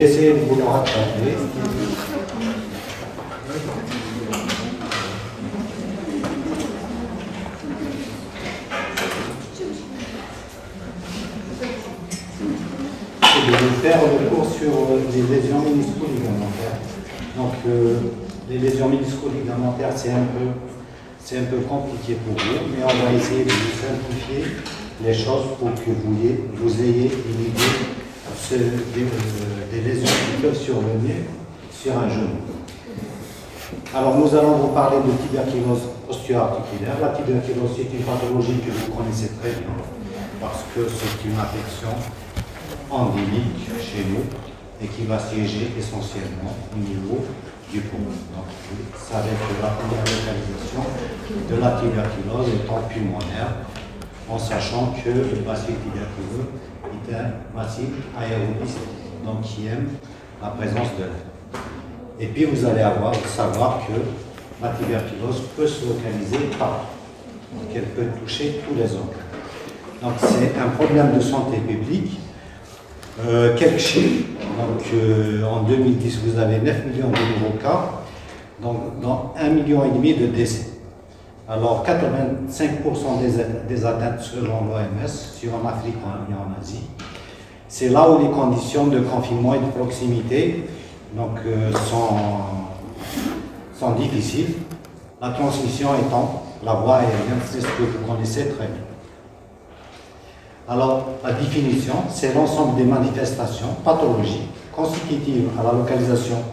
Essayez de vous le rattraper. Et de faire le cours sur les lésions ménisco-ligamentaires. Donc, les lésions ménisco-ligamentaires, c'est un peu compliqué pour vous, mais on va essayer de vous simplifier les choses pour que vous ayez une idée des lésions qui peuvent survenir sur un genou. Alors nous allons vous parler de tuberculose osteo-articulaire. La tuberculose, c'est une pathologie que vous connaissez très bien parce que c'est une affection endémique chez nous et qui va siéger essentiellement au niveau du poumon. Donc vous savez que la première localisation de la tuberculose est en pulmonaire, en sachant que le bacille tuberculeux est un bacille aérobiste, donc qui aime la présence de l'air. Et puis vous allez savoir que la tuberculose peut se localiser partout, donc elle peut toucher tous les organes. Donc c'est un problème de santé publique. Quelques chiffres, donc en 2010 vous avez 9 millions de nouveaux cas, donc dans 1,5 million de décès. Alors 85% des atteintes selon l'OMS, sur en Afrique et en Asie, c'est là où les conditions de confinement et de proximité donc, sont difficiles. La transmission étant la voie aérienne, c'est ce que vous connaissez très bien. Alors la définition, c'est l'ensemble des manifestations pathologiques consécutives à la localisation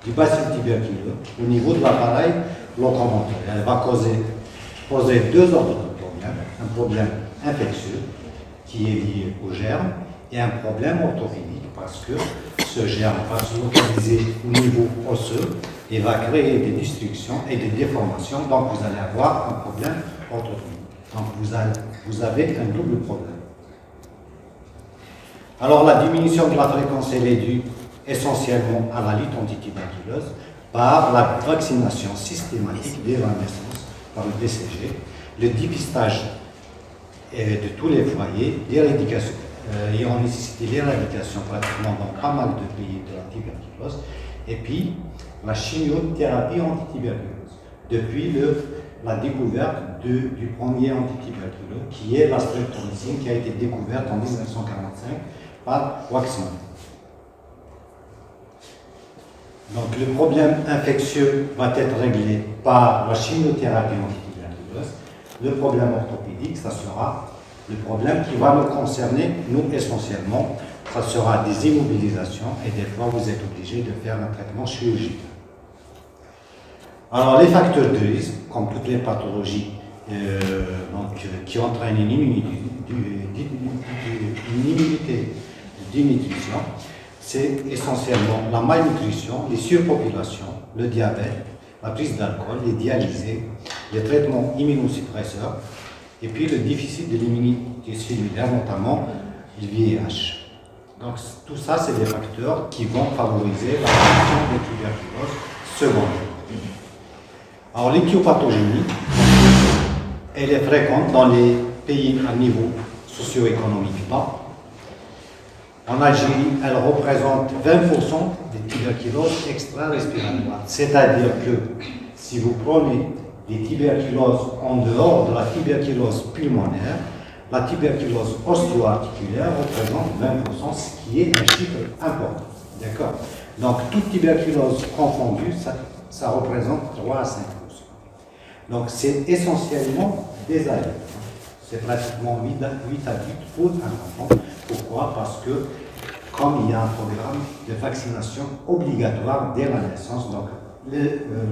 du bacille tuberculeux au niveau de l'appareil locomoteur. Elle va poser deux ordres de problèmes, un problème infectieux qui est lié au germe et un problème orthopédique parce que ce germe va se localiser au niveau osseux et va créer des destructions et des déformations, donc vous allez avoir un problème orthopédique. Donc vous avez un double problème. Alors la diminution de la fréquence elle est due essentiellement à la lutte antituberculeuse par la vaccination systématique dès la naissance par le BCG, le dépistage de tous les foyers, l'éradication, ayant nécessité l'éradication pratiquement dans pas mal de pays de la tuberculose, et puis la chimiothérapie antituberculose, depuis la découverte du premier antituberculeux, qui est la streptomycine, qui a été découverte en 1945 par Waxman. Donc le problème infectieux va être réglé par la chimiothérapie antituberculeuse. Le problème orthopédique, ça sera le problème qui va nous concerner, nous essentiellement. Ça sera des immobilisations et des fois vous êtes obligé de faire un traitement chirurgical. Alors les facteurs de risque, comme toutes les pathologies qui entraînent une immunité de nutrition, c'est essentiellement la malnutrition, les surpopulations, le diabète, la prise d'alcool, les dialysés, les traitements immunosuppresseurs, et puis le déficit de l'immunité cellulaire, notamment le VIH. Donc tout ça, c'est des facteurs qui vont favoriser la formation de tuberculose secondaire. Alors l'éthiopathogénie, elle est fréquente dans les pays à niveau socio-économique bas. En Algérie, elle représente 20% des tuberculoses extra-respiratoires. C'est-à-dire que si vous prenez des tuberculoses en dehors de la tuberculose pulmonaire, la tuberculose osteo-articulaire représente 20%, ce qui est un chiffre important. D'accord? Donc, toute tuberculose confondue, ça représente 3 à 5%. Donc, c'est essentiellement des adultes. C'est pratiquement 8 adultes pour un enfant. Pourquoi? Parce que, comme il y a un programme de vaccination obligatoire dès la naissance, donc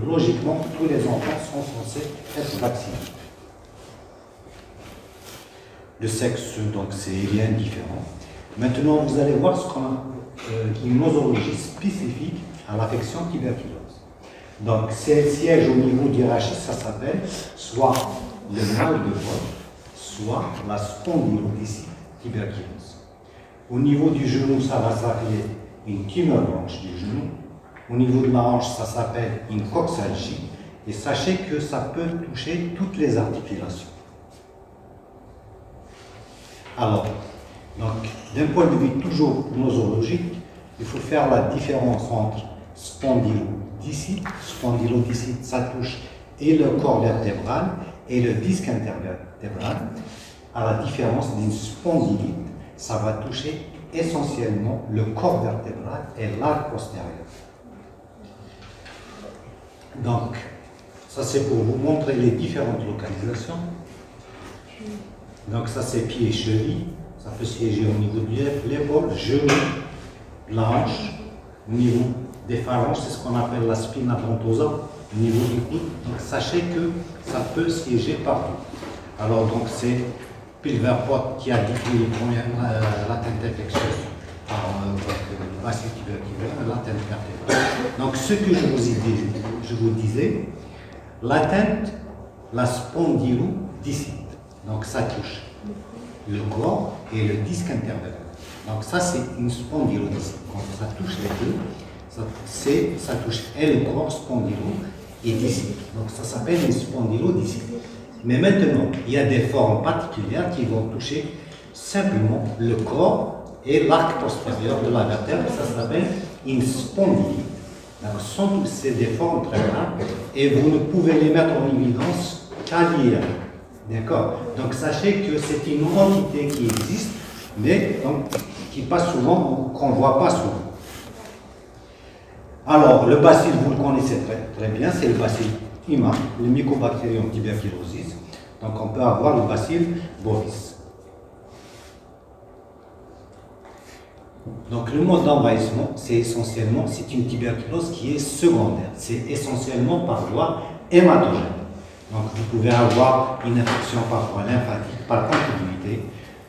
logiquement, tous les enfants sont censés être vaccinés. Le sexe, donc, c'est rien différent. Maintenant, vous allez voir une nosologie spécifique à l'affection tuberculose. Donc, c'est siège au niveau du rachis, ça s'appelle soit le mal de vol, soit la spondylolithique tuberculose. Au niveau du genou, ça va s'appeler une tumeur blanche du genou. Au niveau de la hanche, ça s'appelle une coxalgie. Et sachez que ça peut toucher toutes les articulations. Alors, d'un point de vue toujours nosologique, il faut faire la différence entre spondylodicite. Spondylodicite, ça touche et le corps vertébral et le disque intervertébral. À la différence d'une spondylite, ça va toucher essentiellement le corps vertébral et l'arc postérieur. Donc, ça c'est pour vous montrer les différentes localisations. Donc ça c'est pied et cheville, ça peut siéger au niveau de l'épaule, genou, la hanche, au niveau des phalanges, c'est ce qu'on appelle la spina pontosa, au niveau du coude. Donc sachez que ça peut siéger partout. Alors donc c'est pulvaire pot qui a décrit l'atteinte infectieuse par bacille tuberculeuse, l'atteinte vertébrale. Donc ce que je vous disais, l'atteinte, la spondylodicite. Donc ça touche le corps et le disque intervertébral. Donc ça c'est une spondylodicite. Quand ça touche les deux, ça touche et le corps spondylo et dicite. Donc ça s'appelle une spondylodicite. Mais maintenant, il y a des formes particulières qui vont toucher simplement le corps et l'arc postérieur de la vertèbre. Ça s'appelle une spondylite. Donc c'est des formes très rares et vous ne pouvez les mettre en évidence qu'à l'IRM. D'accord? Donc sachez que c'est une entité qui existe, mais donc, qui passe souvent, qu'on ne voit pas souvent. Alors, le bacille, vous le connaissez très bien, c'est le bacille humain, le Mycobacterium tuberculosis. Donc on peut avoir le bacille bovis. Donc le mode d'envahissement, c'est essentiellement, c'est une tuberculose qui est secondaire. C'est essentiellement par voie hématogène. Donc vous pouvez avoir une infection parfois lymphatique, par continuité,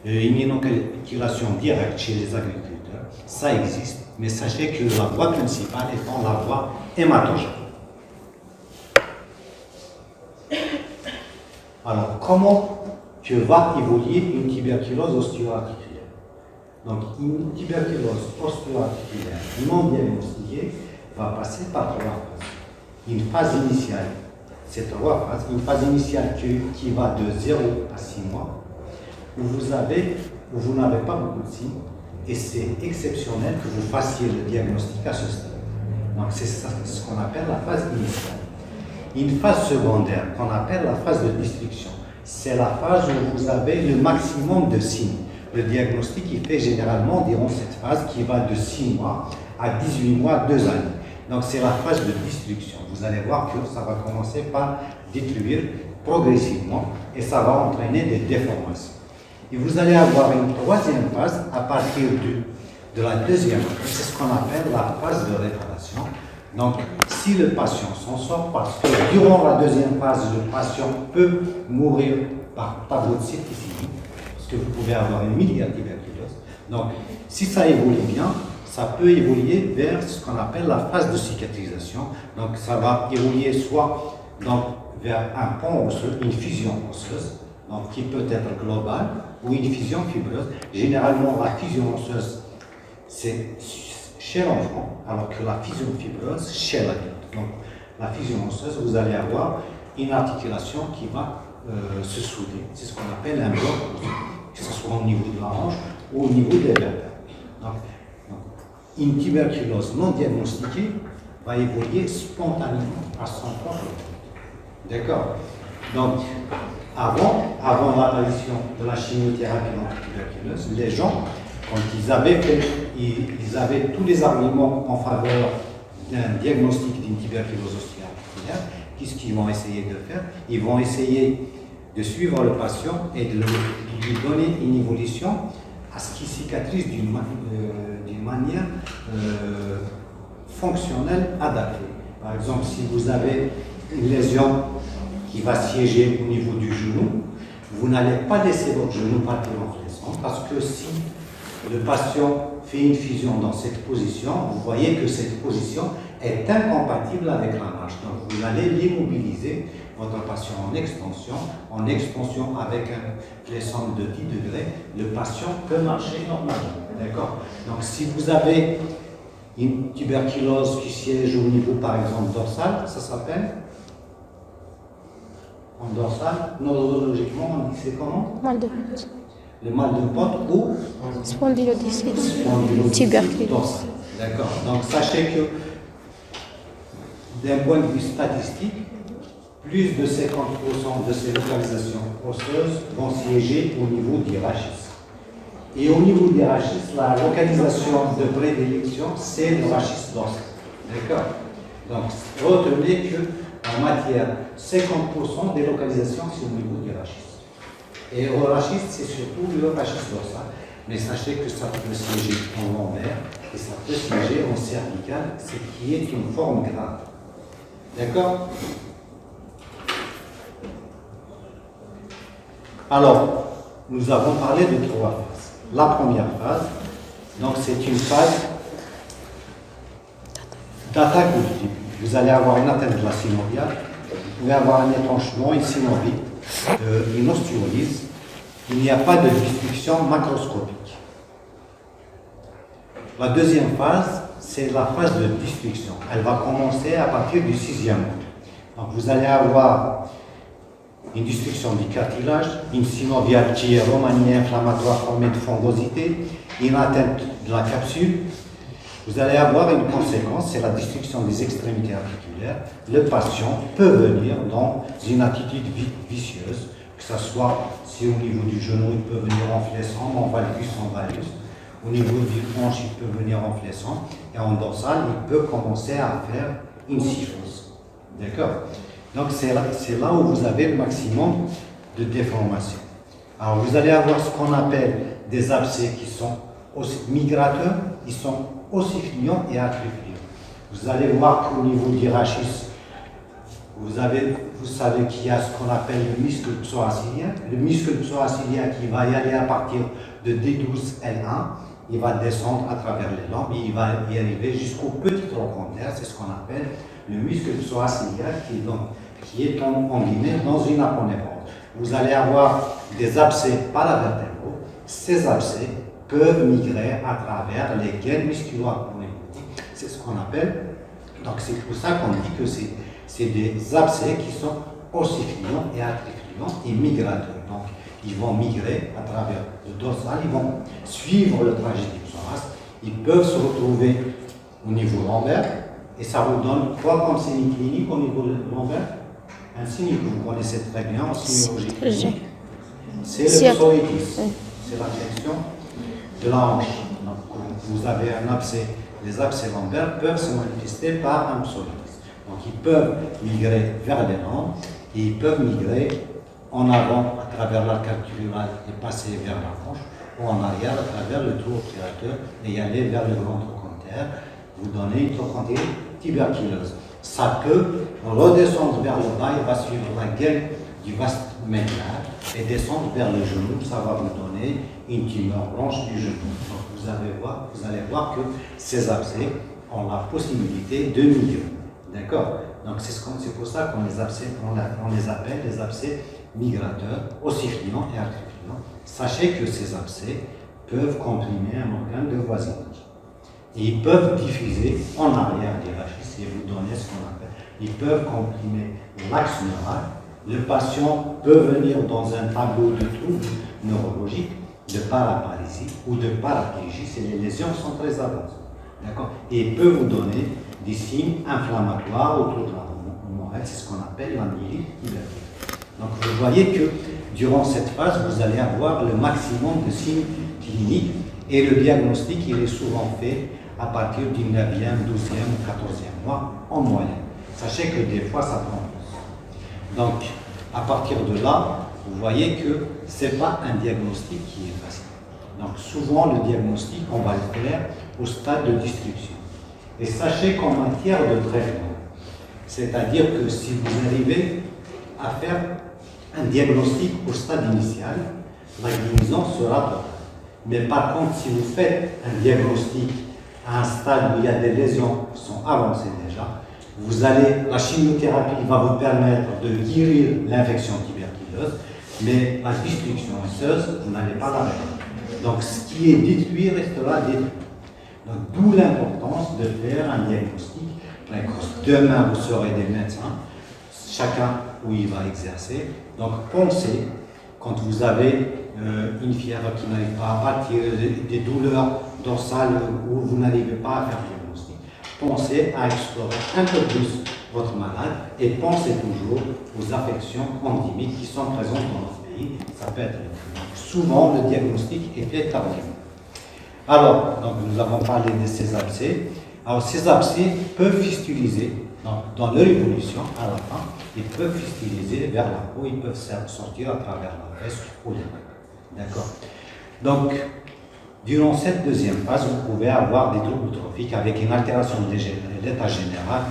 une inoculation directe chez les agriculteurs. Ça existe, mais sachez que la voie principale étant la voie hématogène. Alors, comment que va évoluer une tuberculose osteo-articulaire? Donc, une tuberculose osteo-articulaire non diagnostiquée va passer par 3 phases. Une phase initiale, c'est 3 phases. Une phase initiale qui va de 0 à 6 mois, où vous n'avez pas beaucoup de signes, et c'est exceptionnel que vous fassiez le diagnostic à ce stade. Donc, c'est ce qu'on appelle la phase initiale. Une phase secondaire, qu'on appelle la phase de destruction, c'est la phase où vous avez le maximum de signes. Le diagnostic, il fait généralement durant cette phase qui va de 6 mois à 18 mois, 2 années. Donc c'est la phase de destruction. Vous allez voir que ça va commencer par détruire progressivement et ça va entraîner des déformations. Et vous allez avoir une 3e phase à partir de la 2e phase. C'est ce qu'on appelle la phase de réparation. Donc, si le patient s'en sort, parce que durant la 2e phase, le patient peut mourir par tableau de septicémie, parce que vous pouvez avoir une tuberculose. Donc, si ça évolue bien, ça peut évoluer vers ce qu'on appelle la phase de cicatrisation. Donc, ça va évoluer soit vers un pont osseux, une fusion osseuse, donc qui peut être globale, ou une fusion fibreuse. Généralement, la fusion osseuse, c'est chez l'enfant, alors que la fusion fibreuse chez l'adulte. Donc, la fusion osseuse, vous allez avoir une articulation qui va se souder. C'est ce qu'on appelle un bloc osseux, que ce soit au niveau de la hanche ou au niveau des vertèbres. Donc, une tuberculose non diagnostiquée va évoluer spontanément à son propre rythme. D'accord? Donc, avant l'apparition de la chimiothérapie anti-tuberculeuse, les gens, quand ils avaient tous les arguments en faveur d'un diagnostic d'une tuberculose osteo-articulaire. Qu'est-ce qu'ils vont essayer de faire? Ils vont essayer de suivre le patient et de lui donner une évolution à ce qu'il cicatrise d'une manière fonctionnelle adaptée. Par exemple, si vous avez une lésion qui va siéger au niveau du genou, vous n'allez pas laisser votre genou partir en flexion, parce que si le patient fait une fusion dans cette position, vous voyez que cette position est incompatible avec la marche. Donc vous allez l'immobiliser, votre patient en extension avec un flexion de 10 degrés, le patient peut marcher normalement. D'accord? Donc si vous avez une tuberculose qui siège au niveau par exemple dorsal, ça s'appelle en dorsal, neurologiquement on dit c'est comment? Mal de ventre. Le mal de ventre ou Spondylodicite. Tuberculose. D'accord. Donc sachez que d'un point de vue statistique, plus de 50% de ces localisations osseuses vont siéger au niveau du rachis. Et au niveau des rachis, la localisation de prédilection, c'est le rachis d'os. D'accord. Donc retenez qu'en matière, 50% des localisations, c'est au niveau du rachis. Et au rachis, c'est surtout le rachis d'os. Mais sachez que ça peut siéger en lombaire et ça peut siéger en cervical, ce qui est une forme grave. D'accord? Alors, nous avons parlé de 3 phases. La première phase, donc c'est une phase d'attaque au début. Vous allez avoir une atteinte de la synoviale, vous pouvez avoir un étanchement, une synovie, une osteolyse. Il n'y a pas de destruction macroscopique. La deuxième phase, c'est la phase de destruction. Elle va commencer à partir du 6e mois. Donc vous allez avoir une destruction du cartilage, une synoviale qui est remaniée inflammatoire formée de fongosité, une atteinte de la capsule. Vous allez avoir une conséquence, c'est la destruction des extrémités articulaires. Le patient peut venir dans une attitude vicieuse, que ce soit si au niveau du genou, il peut venir en fléchant, en valgus, en valgus. Au niveau du hanche, il peut venir en fléchant. Et en dorsal, il peut commencer à faire une syphose. D'accord? Donc c'est là où vous avez le maximum de déformation. Alors vous allez avoir ce qu'on appelle des abcès qui sont migrateurs, ils sont ossifliants et acrifliants. Vous allez voir qu'au niveau du rachis, vous savez qu'il y a ce qu'on appelle le muscle psoasilien. Le muscle psoasilien qui va y aller à partir de D12L1, il va descendre à travers les lombes et il va y arriver jusqu'au petit trochanter, c'est ce qu'on appelle le muscle psoasilien qui est en guillemets dans une aponévrose. Vous allez avoir des abcès paravertébraux. Ces abcès peuvent migrer à travers les gaines musculo-aponévrotiques. C'est ce qu'on appelle, donc c'est pour ça qu'on dit que c'est des abcès qui sont ossifliants et acrifliants et migrateurs. Donc ils vont migrer à travers le dorsal, ils vont suivre le trajet du psoas, ils peuvent se retrouver au niveau lombaire, et ça vous donne quoi comme signe clinique au niveau lombaire? Un signe que vous connaissez très bien en signologie clinique, c'est le psoïtis, c'est l'infection de la hanche. Donc vous avez un abcès, les abcès lombaires peuvent se manifester par un psoïtis. Donc ils peuvent migrer vers les lombes et ils peuvent migrer en avant à travers l'arc articural et passer vers la hanche, ou en arrière à travers le trou obturateur et y aller vers le grand trochanter, vous donnez une trochantérie tuberculeuse. Ça peut redescendre vers le bas, il va suivre la gaine du vaste médial et descendre vers le genou, ça va vous donner une tumeur blanche du genou. Donc vous allez voir que ces abcès ont la possibilité de migrer. D'accord? Donc c'est pour ça qu'on les appelle les abcès migrateurs, ossifliants et acrifliants. Sachez que ces abcès peuvent comprimer un organe de voisinage. Et ils peuvent diffuser en arrière des rachis et vous donner ce qu'on appelle. Ils peuvent comprimer l'axe neural. Le patient peut venir dans un tableau de troubles neurologiques, de paraplégie ou de paraplégie, si les lésions sont très avancées. D'accord? Et il peut vous donner des signes inflammatoires autour de la moelle, c'est ce qu'on appelle la myélite tuberculeuse. Donc vous voyez que durant cette phase, vous allez avoir le maximum de signes cliniques et le diagnostic, il est souvent fait à partir du 9e, 12e ou 14e mois en moyenne. Sachez que des fois, ça prend plus. Donc, à partir de là, vous voyez que ce n'est pas un diagnostic qui est facile. Donc, souvent, le diagnostic, on va le faire au stade de destruction. Et sachez qu'en matière de traitement, c'est-à-dire que si vous arrivez à faire un diagnostic au stade initial, la guérison sera totale. Mais par contre, si vous faites un diagnostic à un stade où il y a des lésions qui sont avancées déjà, la chimiothérapie va vous permettre de guérir l'infection tuberculeuse, mais la destruction osseuse, vous n'allez pas la faire. Donc ce qui est détruit restera détruit. Donc d'où l'importance de faire un diagnostic précoce. Demain, vous serez des médecins, chacun où il va exercer. Donc pensez quand vous avez une fièvre qui n'arrive pas à partir, des douleurs dorsales où vous n'arrivez pas à faire le diagnostic, pensez à explorer un peu plus votre malade et pensez toujours aux affections endémiques qui sont présentes dans notre pays. Ça peut être souvent le diagnostic est fait tardivement. Alors, donc nous avons parlé de ces abcès. Alors, ces abcès peuvent fistuliser dans leur évolution à la fin. Ils peuvent fistuliser vers la peau, ils peuvent sortir à travers la graisse ou les mains. D'accord. Donc, durant cette deuxième phase, vous pouvez avoir des troubles trophiques avec une altération de l'état général,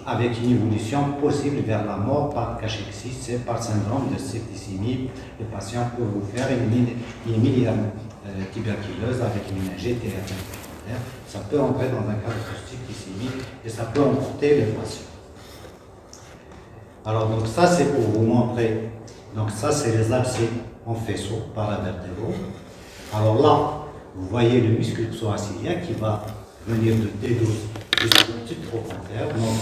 avec une évolution possible vers la mort par cachexie, c'est par syndrome de septicémie. Le patient peut vous faire une mini-tuberculose avec une méningite et un. Ça peut entrer dans un cas de septicémie et ça peut emporter le patient. Alors, donc ça, c'est pour vous montrer. Donc, ça, c'est les abcès en faisceau par la vertébrale. Alors là, vous voyez le muscle psoas-ilien qui va venir de D12 jusqu'au petit trochanter. Donc,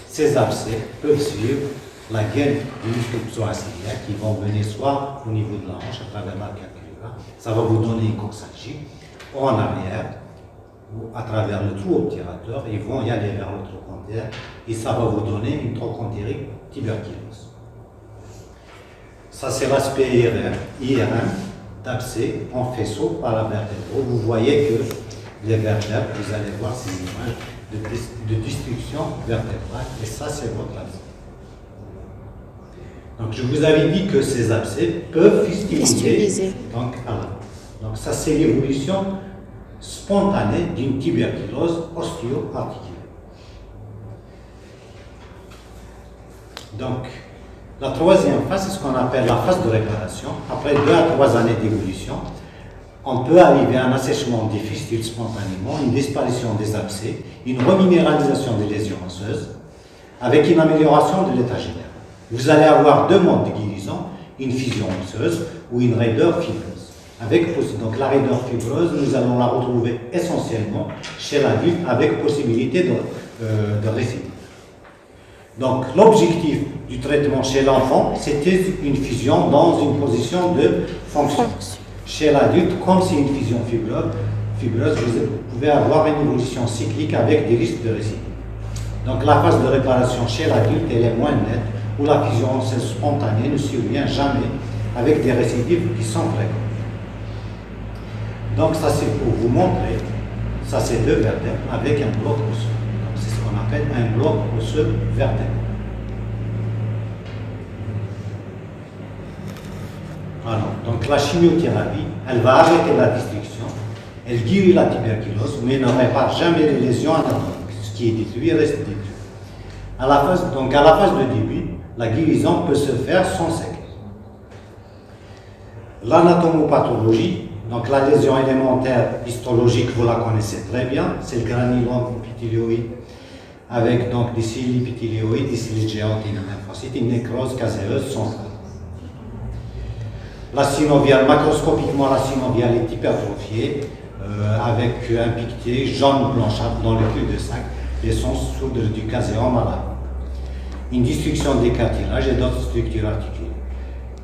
ces abcès peuvent suivre la gaine du muscle psoas-ilien qui vont venir soit au niveau de la hanche à travers la calcula. Ça va vous donner une coxalgie, ou en arrière, ou à travers le trou obturateur, ils vont y aller vers le trochanter et ça va vous donner une trochantérique tuberculose. Ça, c'est l'aspect IRM d'abcès en faisceau par la vertébrale. Vous voyez que les vertèbres, vous allez voir ces images de destruction vertébrale, et ça, c'est votre abcès. Donc, je vous avais dit que ces abcès peuvent fistuliser. Donc, ça, c'est l'évolution spontanée d'une tuberculose osteo-articulaire. Donc, la troisième phase, c'est ce qu'on appelle la phase de réparation. Après 2 à 3 années d'évolution, on peut arriver à un assèchement des fistules spontanément, une disparition des abcès, une reminéralisation des lésions osseuses, avec une amélioration de l'état général. Vous allez avoir 2 modes de guérison, une fusion osseuse ou une raideur fibreuse. Donc la raideur fibreuse, nous allons la retrouver essentiellement chez l'adulte avec possibilité de récidive. Donc l'objectif du traitement chez l'enfant, c'était une fusion dans une position de fonction. Chez l'adulte, comme c'est une fusion fibreuse, vous pouvez avoir une évolution cyclique avec des risques de récidive. Donc la phase de réparation chez l'adulte, elle est moins nette, où la fusion spontanée ne survient jamais avec des récidives qui sont fréquentes. Donc ça, c'est pour vous montrer, ça c'est 2 vertèbres avec un bloc osseux. C'est ce qu'on appelle un bloc osseux vertèbre. Alors, donc la chimiothérapie, elle va arrêter la destruction, elle guérit la tuberculose, mais ne répare jamais les lésions anatomiques. Ce qui est détruit reste détruit. À la phase de début, la guérison peut se faire sans séquelles. L'anatomopathologie, donc la lésion élémentaire histologique, vous la connaissez très bien, c'est le granulome épithélioïde avec donc des cils épithélioïdes, des cils géantes et une lymphocyte, une nécrose caséreuse centrale. La synoviale, macroscopiquement, la synoviale est hypertrophiée avec un piqueté jaune blanchâtre dans le cul de sac et son soudre du caséum à la une destruction des cartilages et d'autres structures articulaires.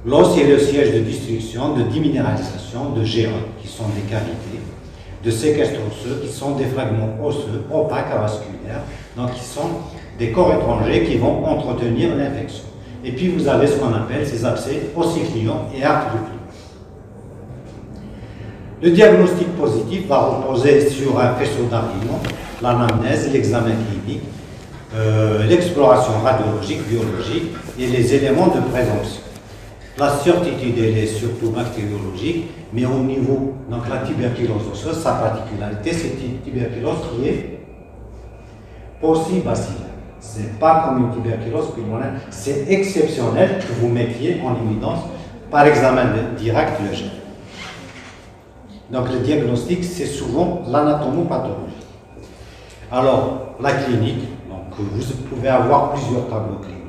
L'os est le siège de destruction, de déminéralisation, de géodes, qui sont des cavités, de séquestres osseux, qui sont des fragments osseux opaques avasculaires, donc qui sont des corps étrangers qui vont entretenir l'infection. Et puis vous avez ce qu'on appelle ces abcès ossiclions et arthroclions. Le diagnostic positif va reposer sur un faisceau d'argument, l'anamnèse, l'examen clinique, l'exploration radiologique, biologique et les éléments de présomption. La certitude, elle est surtout bactériologique, mais au niveau, donc la tuberculose osseuse, sa particularité, c'est une tuberculose qui est paucibacillaire. Ce n'est pas comme une tuberculose pulmonaire, c'est exceptionnel que vous mettiez en évidence par examen direct le gène. Donc le diagnostic, c'est souvent l'anatomopathologie. Alors, la clinique, donc vous pouvez avoir plusieurs tableaux cliniques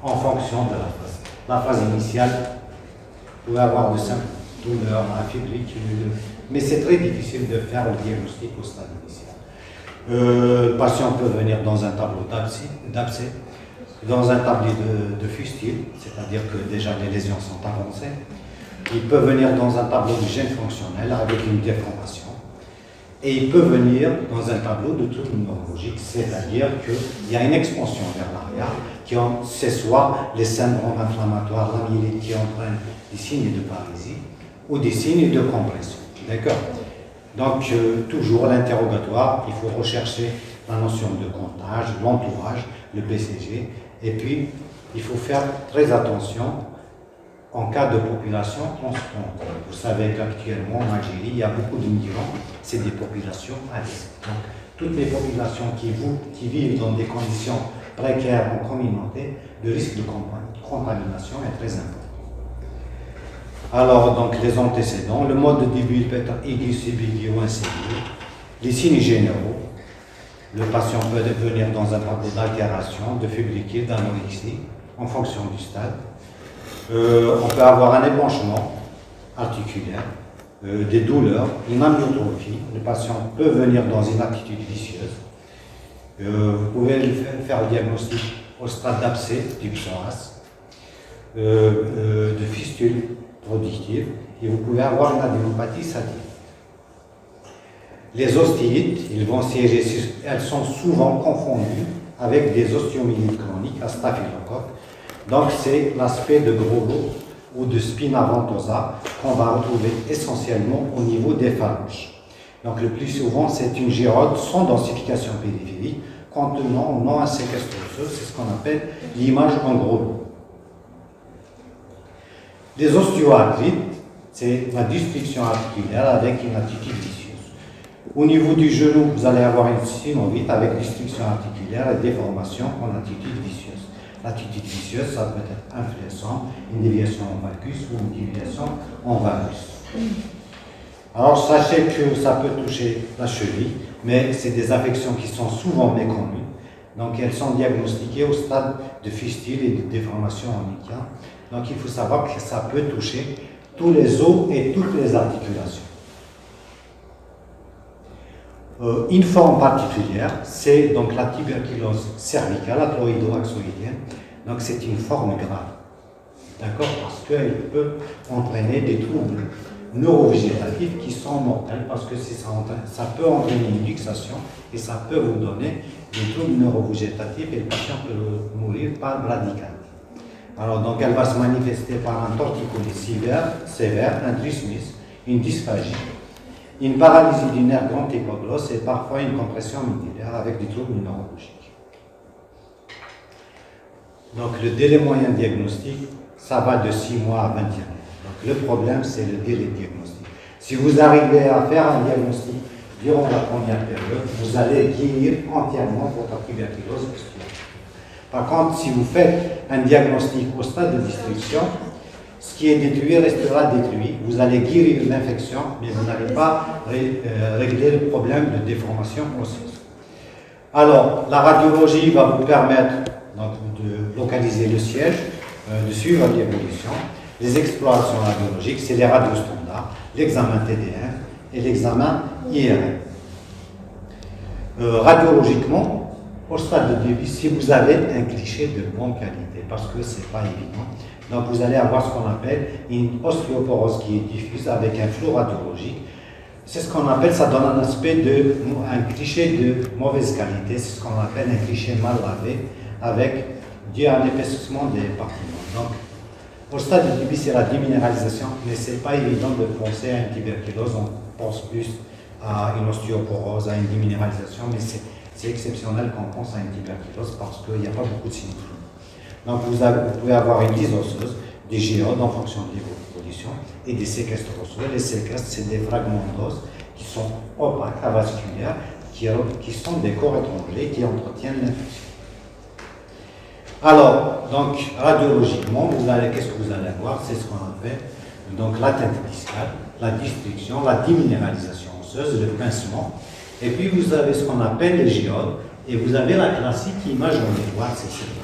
en fonction de la phase. La phase initiale, vous pouvez avoir de simples douleurs, la fibricule, mais c'est très difficile de faire le diagnostic au stade initial. Le patient peut venir dans un tableau d'abcès. dans un tablier de fustule, c'est-à-dire que déjà les lésions sont avancées. Il peut venir dans un tableau de gène fonctionnel avec une déformation. Et il peut venir dans un tableau de trouble neurologique, c'est-à-dire qu'il y a une expansion vers l'arrière, c'est soit les syndromes inflammatoires, la myélite qui entraîne des signes de paralysie ou des signes de compression. D'accord? Donc, toujours l'interrogatoire, il faut rechercher la notion de comptage, l'entourage, le BCG, et puis il faut faire très attention en cas de population transplantée. Vous savez qu'actuellement en Algérie, il y a beaucoup de migrants, c'est des populations à risque. Donc, toutes les populations qui vivent dans des conditions précaires en communauté, le risque de contamination est très important. Alors, donc, les antécédents, le mode de début peut être aigu, subigu ou insidieux, les signes généraux, le patient peut venir dans un tableau d'altération, de fébrilité, d'anorexie, en fonction du stade. On peut avoir un épanchement articulaire, des douleurs, une amyotrophie. Le patient peut venir dans une attitude vicieuse. Vous pouvez faire le diagnostic au stade d'abcès du psoas, de fistule productive, et vous pouvez avoir une adénopathie sative. Les ostéites, ils vont siéger, elles sont souvent confondues avec des ostéomyélites chroniques à staphylocoque. Donc c'est l'aspect de gros lot ou de spina ventosa qu'on va retrouver essentiellement au niveau des phalanges. Donc le plus souvent c'est une gyrode sans densification périphérique contenant ou non un séquestre osseux, c'est ce qu'on appelle l'image en gros lot. Les ostéoarthrites, c'est la destruction articulaire avec une attitude vicieuse. Au niveau du genou, vous allez avoir une synovite avec destruction articulaire et déformation en attitude vicieuse. L'attitude vicieuse, ça peut être influençant, une déviation en valgus ou une déviation en valgus. Alors sachez que ça peut toucher la cheville, mais c'est des affections qui sont souvent méconnues. Donc elles sont diagnostiquées au stade de fistule et de déformation en média. Donc il faut savoir que ça peut toucher tous les os et toutes les articulations. Une forme particulière, c'est donc la tuberculose cervicale, la chloïdo-axoïdienne. Donc c'est une forme grave, d'accord, parce qu'elle peut entraîner des troubles neurovégétatifs qui sont mortels, parce que ça peut entraîner une luxation et ça peut vous donner des troubles neurovégétatifs et le patient peut mourir par bradycardia. Alors donc elle va se manifester par un torticolis sévère, un trismus, une dysphagie, une paralysie du nerf grand épiglotte et parfois une compression médullaire avec des troubles neurologiques. Donc le délai moyen de diagnostic, ça va de 6 mois à 21 mois. Donc le problème, c'est le délai de diagnostic. Si vous arrivez à faire un diagnostic durant la première période, vous allez guérir entièrement votre tuberculose postérieure. Par contre, si vous faites un diagnostic au stade de destruction, ce qui est détruit restera détruit. Vous allez guérir l'infection, mais vous n'allez pas régler le problème de déformation osseuse. Alors, la radiologie va vous permettre donc, de localiser le siège, de suivre l'évolution. Les explorations radiologiques, c'est les radios standards, l'examen TDR et l'examen IRM. Radiologiquement, au stade de début, si vous avez un cliché de bonne qualité, parce que ce n'est pas évident, donc vous allez avoir ce qu'on appelle une ostéoporose qui est diffuse avec un flou radiologique. C'est ce qu'on appelle, ça donne un aspect de, un cliché de mauvaise qualité, c'est ce qu'on appelle un cliché mal lavé, avec dû à un épaississement des partiments. Donc, au stade de début, c'est la déminéralisation, mais ce n'est pas évident de penser à une tuberculose, on pense plus à une ostéoporose, à une déminéralisation, mais c'est exceptionnel qu'on pense à une tuberculose parce qu'il n'y a pas beaucoup de signes. Donc vous pouvez avoir une lise osseuse, des géodes en fonction de l'évolution et des séquestres osseux. Les séquestres, c'est des fragments d'os qui sont opaques, avasculaires, qui sont des corps étrangers qui entretiennent l'infection. Alors, donc radiologiquement, qu'est-ce que vous allez avoir? C'est ce qu'on appelle donc l'atteinte discale, la destruction, la déminéralisation osseuse, le pincement. Et puis vous avez ce qu'on appelle les géodes, et vous avez la classique image en miroir, c'est celle-là.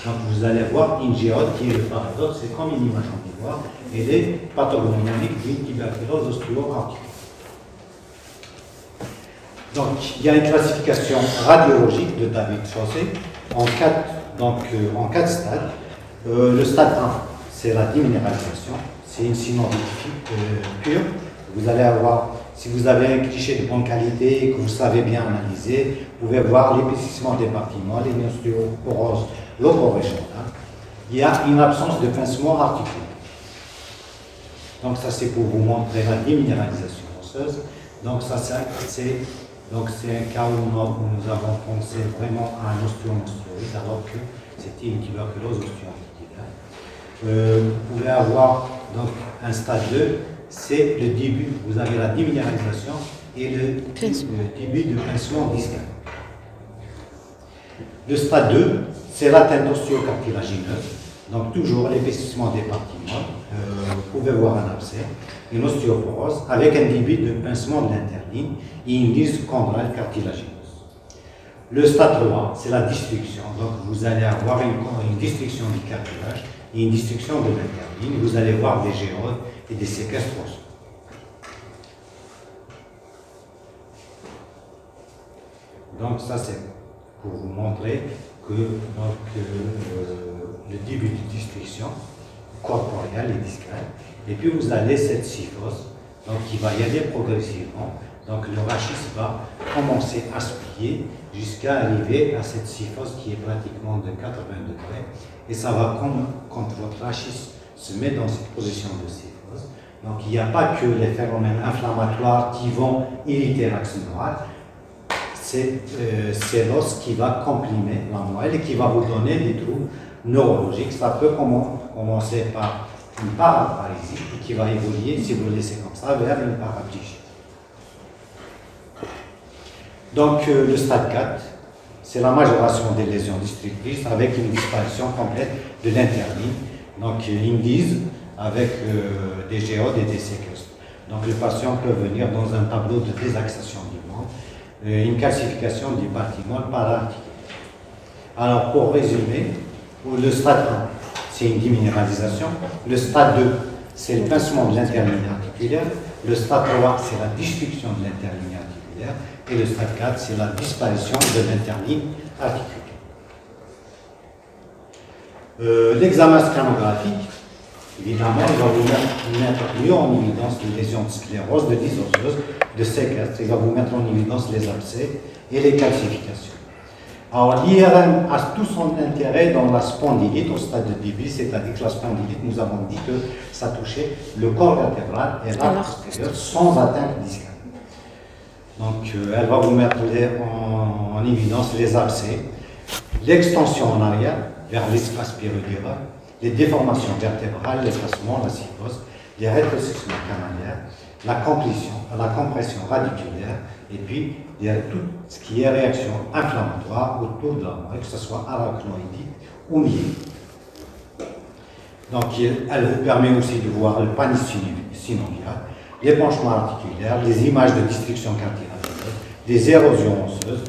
Donc vous allez voir une géode qui est le paradoxe, c'est comme une image en miroir, et les pathognomoniques d'une tuberculose ostéo-articulaire. Donc il y a une classification radiologique de David Chaussé en 4 Donc, en 4 stades. Le stade 1, c'est la déminéralisation. C'est une cinématographie pure. Vous allez avoir, si vous avez un cliché de bonne qualité, que vous savez bien analyser, vous pouvez voir l'épaississement des bâtiments, les osteoporoses locoregionales. Il y a une absence de pincement articulaire. Donc ça, c'est pour vous montrer la déminéralisation osseuse. Donc ça, c'est un cas où nous avons pensé vraiment à un ostéomusculoïde, alors que c'était une tuberculose ostéo-articulaire. Vous pouvez avoir donc un stade 2, c'est le début, vous avez la déminéralisation et le début de pincement discal. Le stade 2, c'est l'atteinte ostéocartilagineuse, donc toujours l'épaississement des bâtiments. Vous pouvez voir un abcès, une ostéoporose avec un début de pincement de l'interligne et une lyse chondrale cartilagineuse. Le stade 3, c'est la destruction. Donc, vous allez avoir une destruction du cartilage et une destruction de l'interligne. Vous allez voir des géodes et des séquestres osseux. Donc, ça, c'est pour vous montrer que le début de destruction corporelle et discale. Et puis, vous avez cette syphose, donc qui va y aller progressivement. Donc le rachis va commencer à se plier jusqu'à arriver à cette syphose qui est pratiquement de 80 degrés. Et ça va quand votre rachis se met dans cette position de syphose. Donc il n'y a pas que les phénomènes inflammatoires qui vont irriter l'axe neural. C'est l'os qui va comprimer la moelle et qui va vous donner des troubles neurologiques. Ça peut commencer par une paraplégie et qui va évoluer, si vous le laissez comme ça, vers une paraplégie. Donc, le stade 4, c'est la majoration des lésions destructrices avec une disparition complète de l'interligne. Donc, une lyse avec des géodes et des séquestres. Donc, le patient peut venir dans un tableau de désaxation du membre, une calcification du bâtiment para-articulaire. Alors, pour résumer, le stade 1, c'est une déminéralisation. Le stade 2, c'est le pincement de l'interligne articulaire. Le stade 3, c'est la destruction de l'interligne articulaire. Et le stade 4, c'est la disparition de l'interligne articulaire. L'examen scannographique, évidemment, il va vous mettre mieux en évidence les lésions de sclérose, de dysosseuse, de séquestre. Il va vous mettre en évidence les abcès et les calcifications. Alors, l'IRM a tout son intérêt dans la spondylite au stade de début, c'est-à-dire que la spondylite, nous avons dit que ça touchait le corps vertébral et l'arc postérieur sans atteinte discale. Donc, elle va vous mettre en évidence les abcès, l'extension en arrière vers l'espace péridural, les déformations vertébrales, l'espacement, la cyclose, les rétrécissements canalaires, la compression radiculaire, et puis il y a tout ce qui est réaction inflammatoire autour de la moelle, que ce soit arachnoïdite ou myélique. Donc, elle vous permet aussi de voir le panis synovial, les penchements articulaires, les images de destruction cartilagineuse, les érosions osseuses,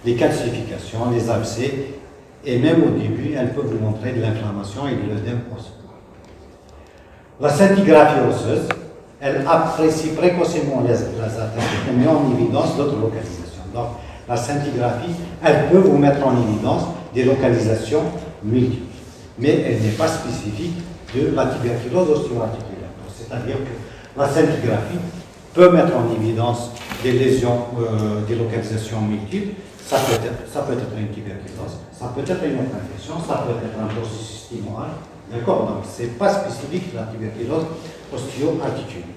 les calcifications, les abcès, et même au début, elle peut vous montrer de l'inflammation et de l'œdème osseux. La scintigraphie osseuse, elle apprécie précocement les atteintes et met en évidence d'autres localisations. Donc, la scintigraphie, elle peut vous mettre en évidence des localisations multiples, mais elle n'est pas spécifique de la tuberculose ostéo-articulaire. C'est-à-dire que la scintigraphie peut mettre en évidence des lésions, des localisations multiples. Ça peut être une tuberculose, ça peut être une autre infection, ça peut être un processus tumoral. D'accord? Donc, ce n'est pas spécifique de la tuberculose ostéo-articulaire.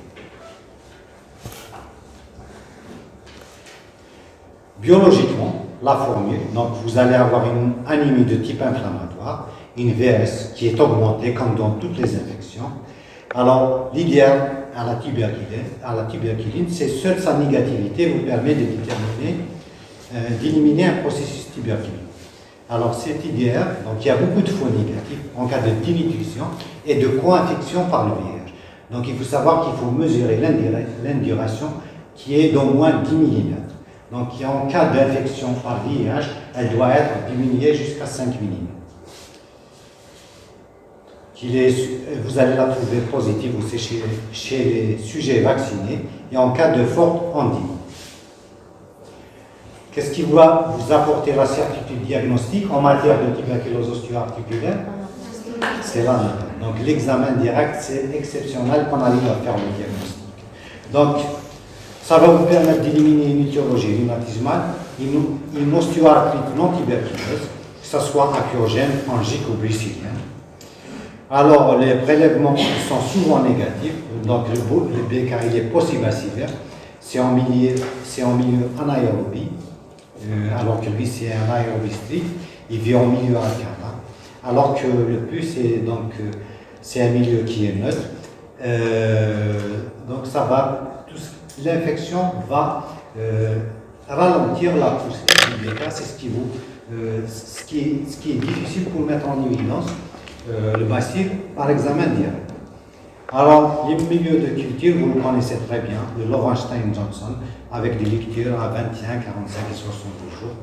Biologiquement, la formule, donc vous allez avoir une anémie de type inflammatoire, une VS qui est augmentée comme dans toutes les infections. Alors, l'idéal à la tuberculine, c'est seule sa négativité vous permet de déterminer, d'éliminer un processus tuberculin. Alors, cet IDR, donc il y a beaucoup de faux négatifs en cas de dénutrition et de co-infection par le VIH. Donc, il faut savoir qu'il faut mesurer l'induration qui est d'au moins 10 mm. Donc, en cas d'infection par VIH, elle doit être diminuée jusqu'à 5 mm. Vous allez la trouver positive aussi chez les sujets vaccinés et en cas de forte endémie. Qu'est-ce qui va vous apporter la certitude diagnostique en matière de tuberculose osteo-articulaire? C'est la méthode. Donc l'examen direct, c'est exceptionnel qu'on arrive à faire le diagnostic. Donc, ça va vous permettre d'éliminer une étiologie rhumatismale, une ostéoarthrite non tuberculeuse, que ce soit acryogène, angique ou brucellien. Alors, les prélèvements sont souvent négatifs, donc le BK il est possible à 6 heures. C'est en milieu anaérobie, alors que lui c'est un aérobie strict, il vit en milieu alcalin. Alors que le pus c'est un milieu qui est neutre. Donc ça va, l'infection va ralentir la poussée du BK, c'est ce qui est difficile pour mettre en évidence le bacille par examen direct. Alors, les milieux de culture, vous le connaissez très bien, le Lowenstein-Johnson, avec des lectures à 21, 45 et 60 jours.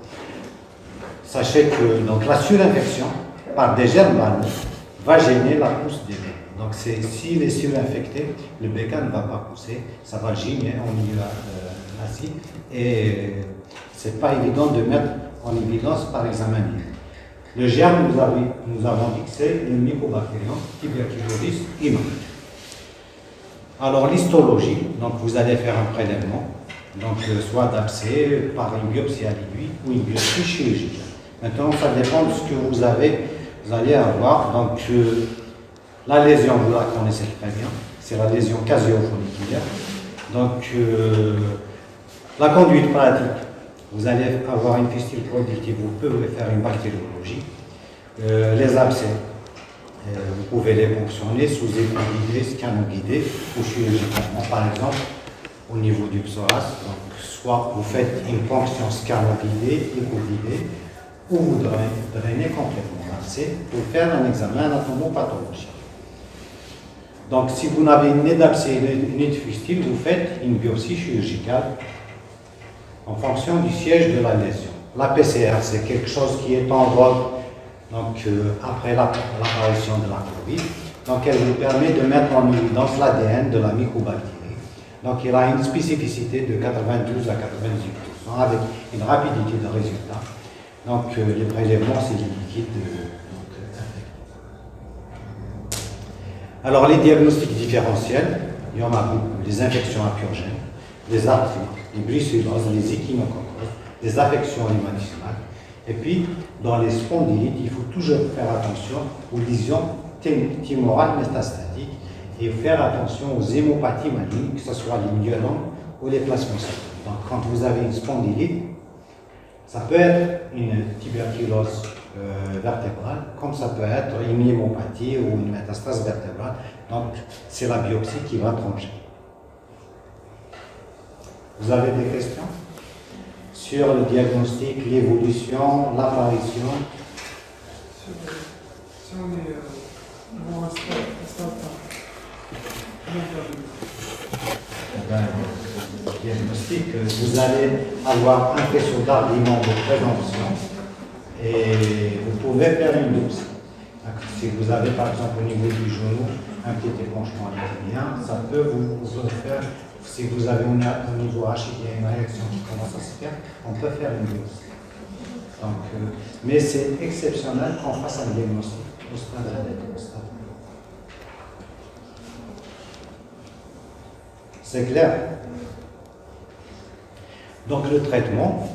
Sachez que donc, la surinfection par des germes bannis va gêner la pousse des bébés. Donc, s'il est surinfecté, le BK ne va pas pousser, ça va gêner en milieu acide. Et ce n'est pas évident de mettre en évidence par examen direct. Le germe, nous avons dit que c'est le Mycobacterium tuberculosis humain. Alors l'histologie, donc vous allez faire un prélèvement, donc soit d'abcès par une biopsie à l'aiguille ou une biopsie chirurgicale. Maintenant, ça dépend de ce que vous allez avoir. Donc la lésion, vous la connaissez très bien, c'est la lésion casio-folliculaire. Donc la conduite pratique, vous allez avoir une fistule productive, vous pouvez faire une bactériologie. Les abcès, vous pouvez les fonctionner sous écran guidé, scanner guidé ou chirurgicalement. Par exemple, au niveau du psoas, donc soit vous faites une ponction scanner guidé, écho guidé, ou vous drainez complètement l'abcès pour faire un examen anatomopathologique. Donc, si vous n'avez ni d'abcès ni de fistule, vous faites une biopsie chirurgicale en fonction du siège de la lésion. La PCR, c'est quelque chose qui est en vogue donc, après l'apparition de la Covid. Donc, elle vous permet de mettre en évidence l'ADN de la mycobactérie. Donc, il a une spécificité de 92 à 98% avec une rapidité de résultat. Donc, les prélèvements, c'est les liquides infectés. Alors, les diagnostics différentiels, il y en a beaucoup. Les infections acryogènes, les arthrites, les brucelloses, les échinococques, les affections rhumatismales. Et puis, dans les spondylites, il faut toujours faire attention aux lésions tumorales métastatiques et faire attention aux hémopathies malignes, que ce soit les myélomes ou les plasmocytes. Donc, quand vous avez une spondylite, ça peut être une tuberculose vertébrale, comme ça peut être une hémopathie ou une métastase vertébrale. Donc, c'est la biopsie qui va trancher. Vous avez des questions sur le diagnostic, l'évolution, l'apparition? Si on est bon à stade, diagnostic, vous allez avoir un faisceau d'argument de prévention et vous pouvez faire une biopsie. Si vous avez par exemple au niveau du genou un petit épanchement tibien, ça peut vous faire. Si vous avez au niveau achillien une réaction qui commence à se faire, on peut faire une biopsie. Donc, mais c'est exceptionnel qu'on fasse un diagnostic au stade de stade. C'est clair? Donc le traitement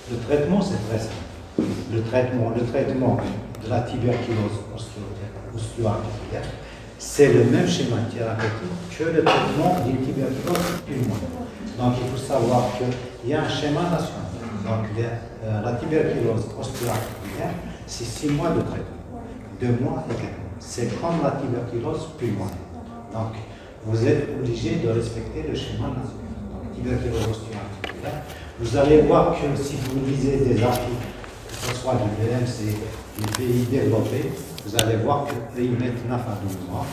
c'est très simple. Le traitement de la tuberculose osteo-articulaire, c'est le même schéma thérapeutique que le traitement d'une tuberculose pulmonaire. Donc il faut savoir qu'il y a un schéma national. Donc la tuberculose osteo-articulaire, c'est 6 mois de traitement, 2 mois et 4 mois. C'est comme la tuberculose pulmonaire. Donc vous êtes obligé de respecter le schéma national. Donc tuberculose osteo-articulaire, vous allez voir que si vous lisez des articles, que ce soit du BMC, des pays développés, vous allez voir qu'ils mettent 9 à 12 mois,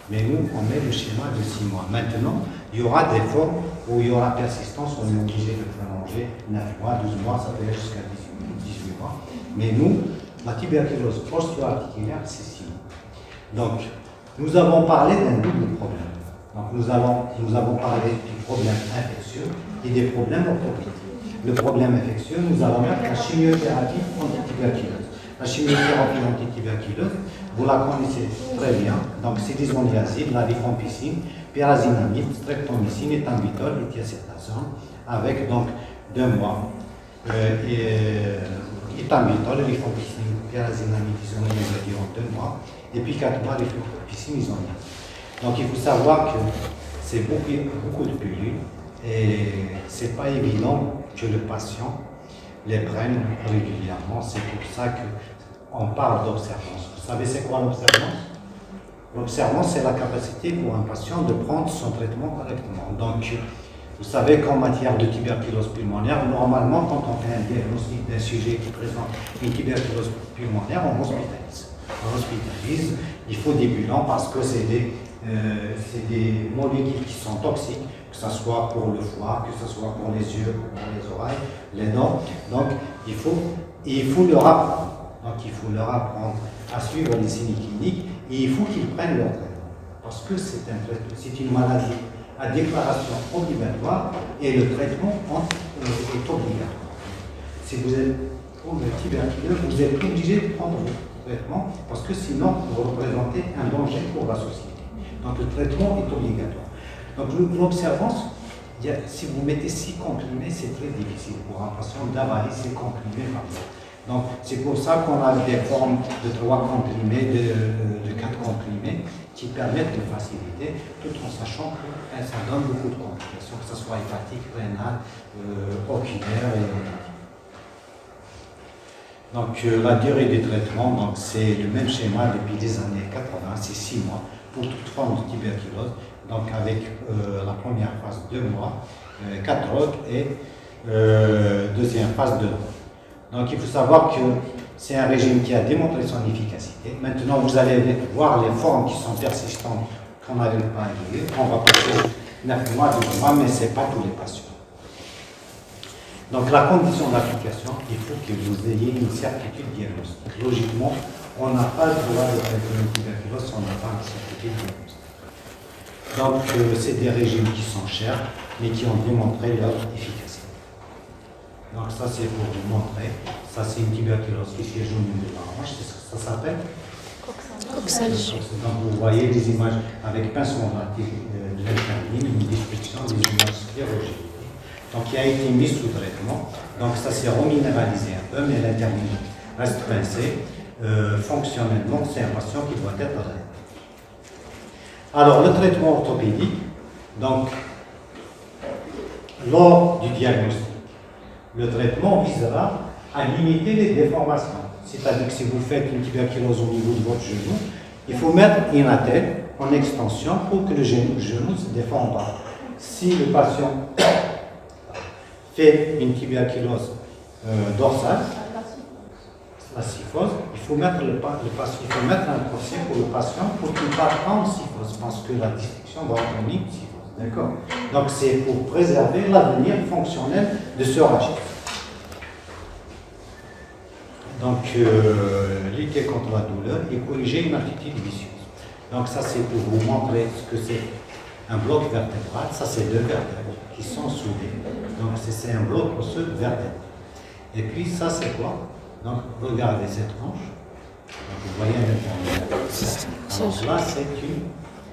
mais nous, on met le schéma de 6 mois. Maintenant, il y aura des formes où il y aura persistance, on est obligé de prolonger 9 mois, 12 mois, ça peut être jusqu'à 18 mois. Mais nous, la tuberculose osteo-articulaire, c'est 6 mois. Donc, nous avons parlé d'un double problème. Donc, nous avons parlé du problème infectieux et des problèmes orthopédiques. le problème infectieux, nous allons mettre la chimiothérapie antituberculeuse. La chimiothérapie antituberculeuse, vous la connaissez très bien. Donc, c'est des isoniazides, la rifampicine, pyrazinamide, streptomycine, ethambutol et thiacétazone, avec donc 2 mois ethambutol, rifampicine, pyrazinamide, isoniazide durant 2 mois, et puis 4 mois rifampicine, isoniazide. Donc, il faut savoir que c'est beaucoup de pilules et c'est pas évident que le patient les prenne régulièrement. C'est pour ça qu'on parle d'observance. Vous savez c'est quoi l'observance? L'observance, c'est la capacité pour un patient de prendre son traitement correctement. Donc, vous savez qu'en matière de tuberculose pulmonaire, normalement, quand on fait un diagnostic d'un sujet qui présente une tuberculose pulmonaire, on hospitalise. On hospitalise, il faut des bilans parce que c'est des molécules qui sont toxiques, que ce soit pour le foie, que ce soit pour les yeux, pour les oreilles, les dents. Donc, il faut leur apprendre. Donc, il faut leur apprendre à suivre les signes cliniques et il faut qu'ils prennent leur traitement. Parce que c'est une maladie à déclaration obligatoire et le traitement est obligatoire. Si vous êtes tuberculeux, vous êtes obligé de prendre votre traitement parce que sinon, vous représentez un danger pour la société. Donc, le traitement est obligatoire. Donc, l'observance, si vous mettez 6 comprimés, c'est très difficile pour un patient d'avaler 6 comprimés par jour. Donc, c'est pour ça qu'on a des formes de 3 comprimés, de 4 comprimés, qui permettent de faciliter, tout en sachant que ça donne beaucoup de complications, que ce soit hépatique, rénale, oculaire et donc, la durée du traitement, c'est le même schéma depuis les années 80, c'est 6 mois pour toute forme de tuberculose. Donc, avec la première phase 2 mois, 4 drogues et deuxième phase 2 drogues. Donc, il faut savoir que c'est un régime qui a démontré son efficacité. Maintenant, vous allez voir les formes qui sont persistantes qu'on n'arrive pas à guérir. On va passer 9 mois, 12 mois, mais ce n'est pas tous les patients. Donc, la condition d'application, il faut que vous ayez une certitude diagnostique. Logiquement, on n'a pas le droit de traiter une tuberculose si on n'a pas une certitude diagnostique. Donc, c'est des régimes qui sont chers, mais qui ont démontré leur efficacité. Donc, ça, c'est pour vous montrer. Ça, c'est une tuberculose qui est jaune de la hanche. Ça s'appelle Coxalgie. Donc, vous voyez des images avec pincement de l'interline, une description des images sclérogéniques. Donc, il a été mis sous traitement. Donc, ça s'est reminéralisé un peu, mais l'interline reste pincé. Fonctionnellement, c'est un patient qui doit être traité. Alors, le traitement orthopédique, donc, lors du diagnostic, le traitement visera à limiter les déformations. C'est-à-dire que si vous faites une tuberculose au niveau de votre genou, il faut mettre une attelle en extension pour que le genou ne se déforme pas. Si le patient fait une tuberculose dorsale, la syphose, il faut mettre un procès pour le patient pour qu'il ne parte pas en syphose, parce que la dissection va entraîner une syphose. D'accord? Donc c'est pour préserver l'avenir fonctionnel de ce rachis. Donc lutter contre la douleur et corriger une attitude vicieuse. Donc ça c'est pour vous montrer ce que c'est un bloc vertébral. Ça c'est 2 vertèbres qui sont soudées. Donc c'est un bloc osseux vertébral. Et puis ça c'est quoi? Donc, regardez cette hanche. Donc, vous voyez un donc là, c'est une.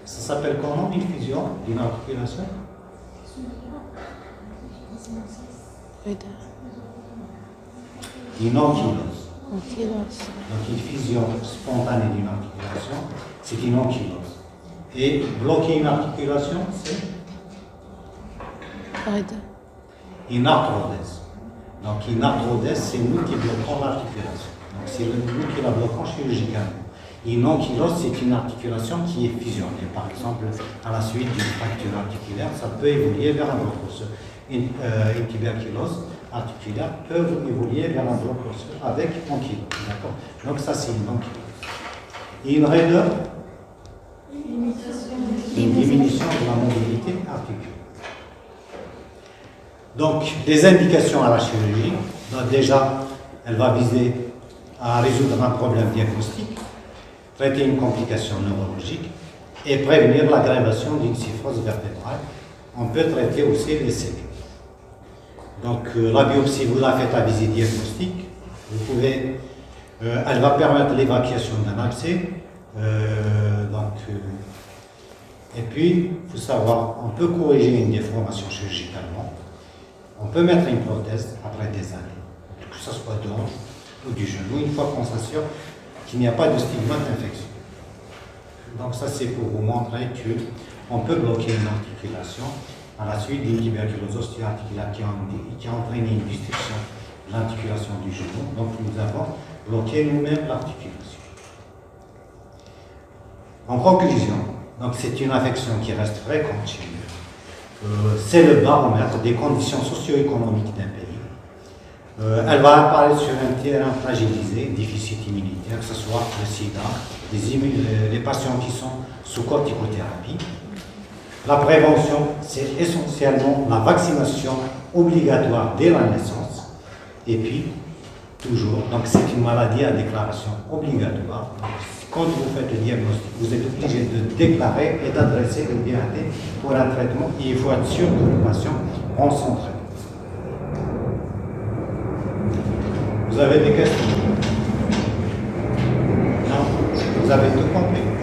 Ça s'appelle comment? Une fusion d'une articulation? Une ankylose. Donc, une fusion spontanée d'une articulation, c'est une ankylose. Et bloquer une articulation, c'est une arthrodèse. Donc, une arthrodèse, c'est nous qui bloquons l'articulation. Donc, c'est nous qui la bloquons chirurgicalement. Une ankylose, c'est une articulation qui est fusionnée. Par exemple, à la suite d'une fracture articulaire, ça peut évoluer vers un bloc osseux. Une tuberculose articulaire peut évoluer vers un bloc osseux avec ankylose. D'accord? Donc, ça, c'est une ankylose. Et une raideur, une diminution de la mobilité articulaire. Donc, les indications à la chirurgie, donc déjà, elle va viser à résoudre un problème diagnostique, traiter une complication neurologique et prévenir l'aggravation d'une syphose vertébrale. On peut traiter aussi les séquelles. Donc la biopsie, vous la faites à visite diagnostique. Vous pouvez, elle va permettre l'évacuation d'un abcès. Et puis, il faut savoir, on peut corriger une déformation chirurgicalement. On peut mettre une prothèse après des années, que ce soit de hanche ou du genou, une fois qu'on s'assure qu'il n'y a pas de stigmate d'infection. Donc ça, c'est pour vous montrer qu'on peut bloquer une articulation à la suite d'une tuberculose osteoarticulaire qui a entraîné une destruction de l'articulation du genou. Donc nous avons bloqué nous-mêmes l'articulation. En conclusion, donc c'est une affection qui reste fréquente chez nous. C'est le baromètre des conditions socio-économiques d'un pays. Elle va apparaître sur un terrain fragilisé, déficit immunitaire, que ce soit le sida, les patients qui sont sous corticothérapie. La prévention, c'est essentiellement la vaccination obligatoire dès la naissance. Et puis, toujours, donc c'est une maladie à déclaration obligatoire. Quand vous faites le diagnostic, vous êtes obligé de déclarer et d'adresser le DAT pour un traitement. Et il faut être sûr que le patient prend son traitement. Vous avez des questions? Non? Vous avez tout compris?